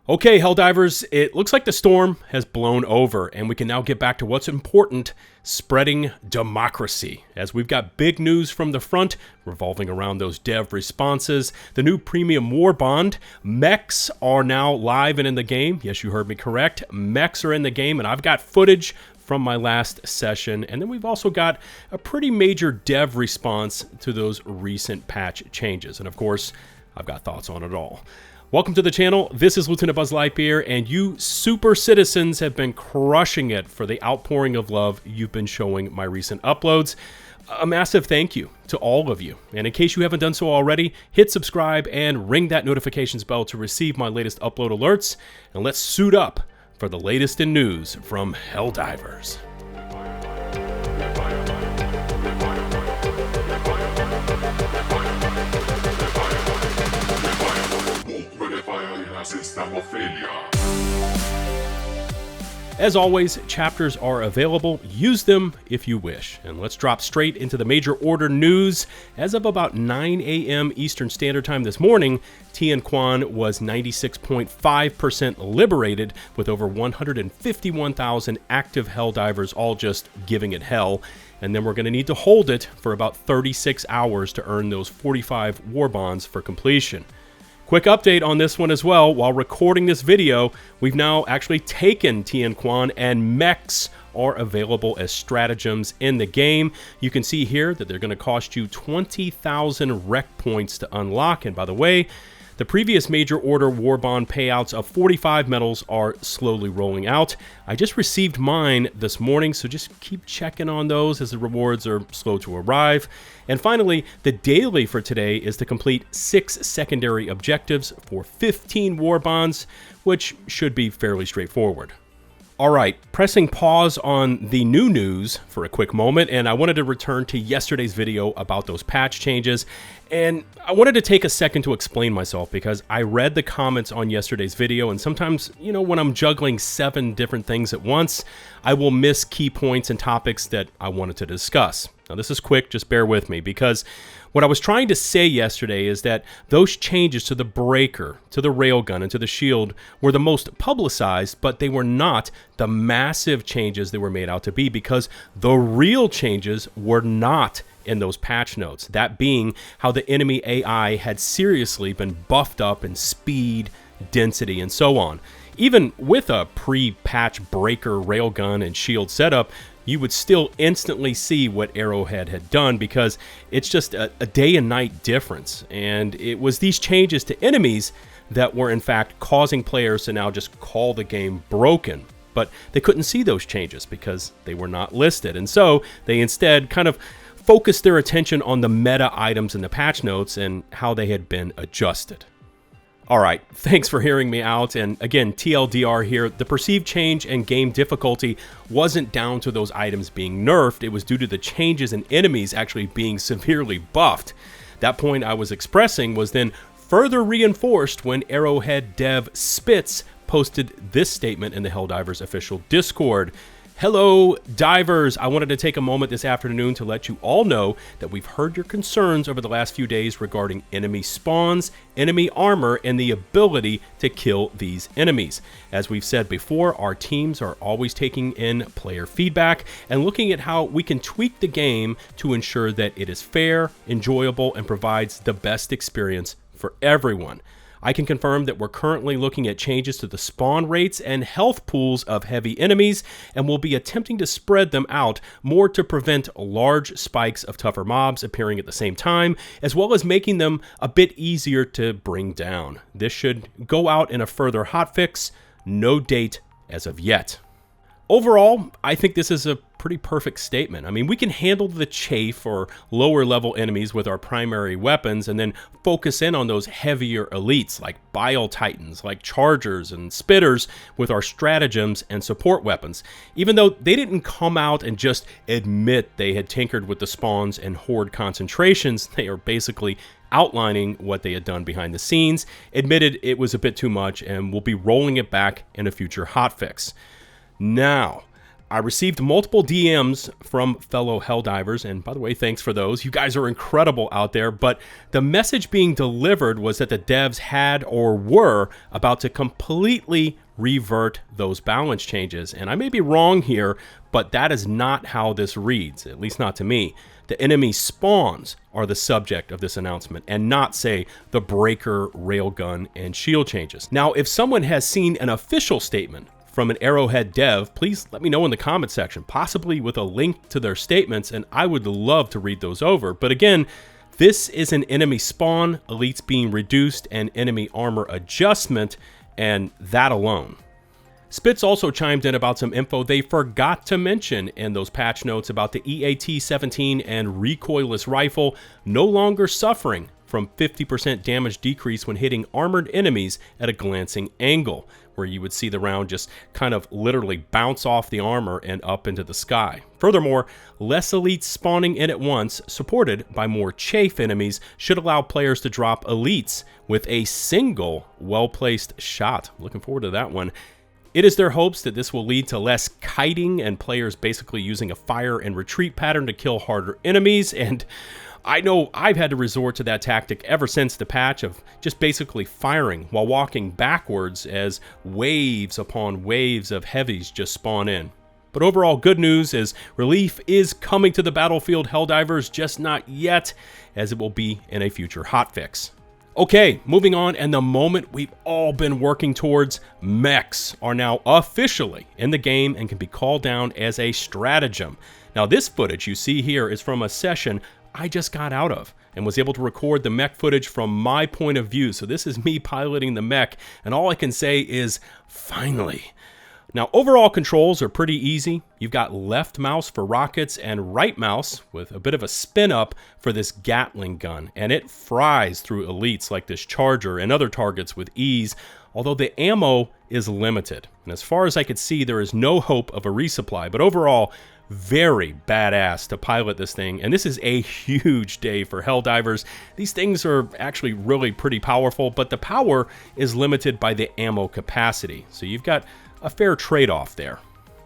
Okay, Helldivers, it looks like the storm has blown over, and we can now get back to what's important, spreading democracy. As we've got big news from the front, revolving around those dev responses, the new premium Warbond, Mechs are now live and in the game. Yes, you heard me correct. Mechs are in the game, and I've got footage from my last session, and then we've also got a pretty major dev response to those recent patch changes, and of course, I've got thoughts on it all. Welcome to the channel. This is LtBuzzLitebeer, and you super citizens have been crushing it for the outpouring of love you've been showing my recent uploads. A massive thank you to all of you. And in case you haven't done so already, hit subscribe and ring that notifications bell to receive my latest upload alerts. And let's suit up for the latest in news from Helldivers. As always, chapters are available. Use them if you wish. And let's drop straight into the major order news. As of about 9 a.m. Eastern Standard Time this morning, Tianquan was 96.5% liberated, with over 151,000 active Helldivers all just giving it hell. And then we're going to need to hold it for about 36 hours to earn those 45 Warbonds for completion. Quick update on this one as well. While recording this video, we've now actually taken Tianquan, and Mechs are available as stratagems in the game. You can see here that they're going to cost you 20,000 rec points to unlock. And by the way, the previous major order Warbond payouts of 45 medals are slowly rolling out. I just received mine this morning, so just keep checking on those as the rewards are slow to arrive. And finally, the daily for today is to complete 6 secondary objectives for 15 Warbonds, which should be fairly straightforward. All right, pressing pause on the new news for a quick moment, and I wanted to return to yesterday's video about those patch changes. And I wanted to take a second to explain myself, because I read the comments on yesterday's video, and sometimes, you know, when I'm juggling 7 different things at once, I will miss key points and topics that I wanted to discuss. Now, this is quick, just bear with me, because what I was trying to say yesterday is that those changes to the breaker, to the railgun, and to the shield were the most publicized, but they were not the massive changes they were made out to be, because the real changes were not in those patch notes. That being how the enemy AI had seriously been buffed up in speed, density, and so on. Even with a pre-patch breaker, railgun, and shield setup, you would still instantly see what Arrowhead had done, because it's just a day and night difference. And it was these changes to enemies that were in fact causing players to now just call the game broken. But they couldn't see those changes because they were not listed. And so they instead kind of focused their attention on the meta items in the patch notes and how they had been adjusted. All right, thanks for hearing me out. And again, TLDR here, the perceived change in game difficulty wasn't down to those items being nerfed. It was due to the changes in enemies actually being severely buffed. That point I was expressing was then further reinforced when Arrowhead dev Spitz posted this statement in the Helldivers official Discord. Hello, divers. I wanted to take a moment this afternoon to let you all know that we've heard your concerns over the last few days regarding enemy spawns, enemy armor, and the ability to kill these enemies. As we've said before, our teams are always taking in player feedback and looking at how we can tweak the game to ensure that it is fair, enjoyable, and provides the best experience for everyone. I can confirm that we're currently looking at changes to the spawn rates and health pools of heavy enemies, and we'll be attempting to spread them out more to prevent large spikes of tougher mobs appearing at the same time, as well as making them a bit easier to bring down. This should go out in a further hotfix. No date as of yet. Overall, I think this is a pretty perfect statement. I mean, we can handle the chafe or lower level enemies with our primary weapons and then focus in on those heavier elites like Bile Titans, like Chargers and Spitters with our stratagems and support weapons. Even though they didn't come out and just admit they had tinkered with the spawns and horde concentrations, they are basically outlining what they had done behind the scenes, admitted it was a bit too much, and will be rolling it back in a future hotfix. Now, I received multiple DMs from fellow Helldivers, and by the way, thanks for those. You guys are incredible out there, but the message being delivered was that the devs had or were about to completely revert those balance changes. And I may be wrong here, but that is not how this reads, at least not to me. The enemy spawns are the subject of this announcement, and not, say, the breaker, railgun, and shield changes. Now, if someone has seen an official statement from an Arrowhead dev, please let me know in the comment section, possibly with a link to their statements, and I would love to read those over. But again, this is an enemy spawn, elites being reduced, and enemy armor adjustment, and that alone. Spitz also chimed in about some info they forgot to mention in those patch notes about the EAT-17 and recoilless rifle no longer suffering from 50% damage decrease when hitting armored enemies at a glancing angle, where you would see the round just kind of literally bounce off the armor and up into the sky. Furthermore, less elites spawning in at once, supported by more chafe enemies, should allow players to drop elites with a single well-placed shot. Looking forward to that one. It is their hopes that this will lead to less kiting and players basically using a fire and retreat pattern to kill harder enemies, and I know I've had to resort to that tactic ever since the patch of just basically firing while walking backwards as waves upon waves of heavies just spawn in. But overall, good news is relief is coming to the battlefield, Helldivers, just not yet, as it will be in a future hotfix. Okay, moving on, and the moment we've all been working towards, mechs are now officially in the game and can be called down as a stratagem. Now, this footage you see here is from a session I just got out of and was able to record the mech footage from my point of view. So this is me piloting the mech, and all I can say is, finally. Now, overall controls are pretty easy. You've got left mouse for rockets and right mouse with a bit of a spin up for this Gatling gun, and it fries through elites like this Charger and other targets with ease, although the ammo is limited. And as far as I could see, there is no hope of a resupply, but overall, very badass to pilot this thing, and this is a huge day for Helldivers. These things are actually really pretty powerful, but the power is limited by the ammo capacity, so you've got a fair trade-off there.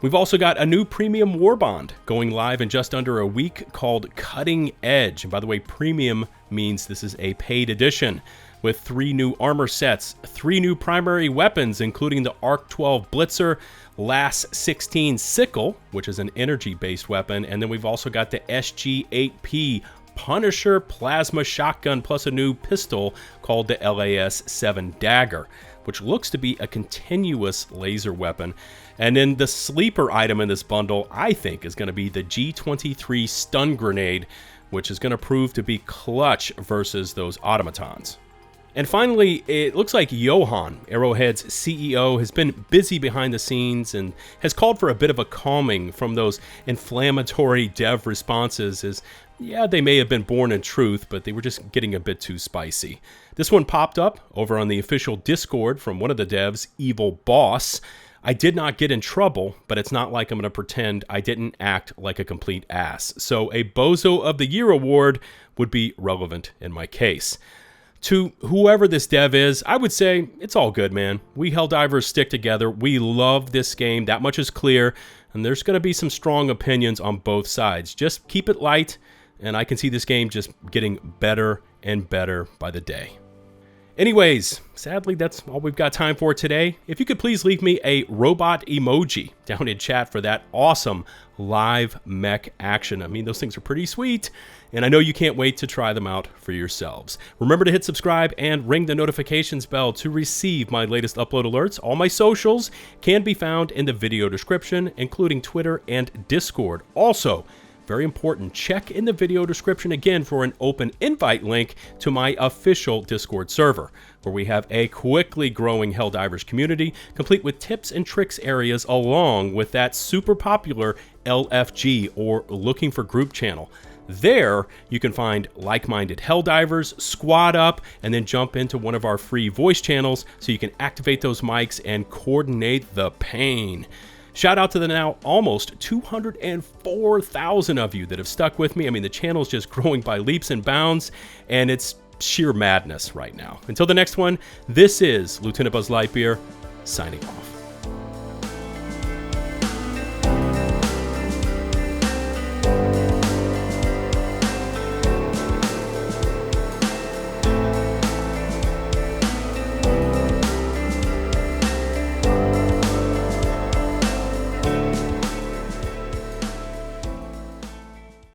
We've also got a new premium Warbond going live in just under a week called Cutting Edge. And by the way, premium means this is a paid edition with 3 new armor sets, 3 new primary weapons, including the Arc 12 Blitzer, LAS 16 Sickle, which is an energy-based weapon, and then we've also got the SG-8P Punisher Plasma Shotgun, plus a new pistol called the LAS-7 Dagger, which looks to be a continuous laser weapon. And then the sleeper item in this bundle, I think, is going to be the G23 Stun Grenade, which is going to prove to be clutch versus those automatons. And finally, it looks like Johan, Arrowhead's CEO, has been busy behind the scenes and has called for a bit of a calming from those inflammatory dev responses, as yeah, they may have been born in truth, but they were just getting a bit too spicy. This one popped up over on the official Discord from one of the devs, Evil Boss. I did not get in trouble, but it's not like I'm going to pretend I didn't act like a complete ass. So a Bozo of the Year award would be relevant in my case. To whoever this dev is, I would say it's all good, man. We Helldivers stick together. We love this game. That much is clear. And there's going to be some strong opinions on both sides. Just keep it light, and I can see this game just getting better and better by the day. Anyways, sadly, that's all we've got time for today. If you could please leave me a robot emoji down in chat for that awesome live mech action. I mean, those things are pretty sweet, and I know you can't wait to try them out for yourselves. Remember to hit subscribe and ring the notifications bell to receive my latest upload alerts. All my socials can be found in the video description, including Twitter and Discord. Also, very important, check in the video description again for an open invite link to my official Discord server, where we have a quickly growing Helldivers community, complete with tips and tricks areas, along with that super popular LFG, or Looking for Group channel. There, you can find like-minded Helldivers, squad up, and then jump into one of our free voice channels so you can activate those mics and coordinate the pain. Shout out to the now almost 204,000 of you that have stuck with me. I mean, the channel is just growing by leaps and bounds, and it's sheer madness right now. Until the next one, this is LtBuzzLitebeer signing off.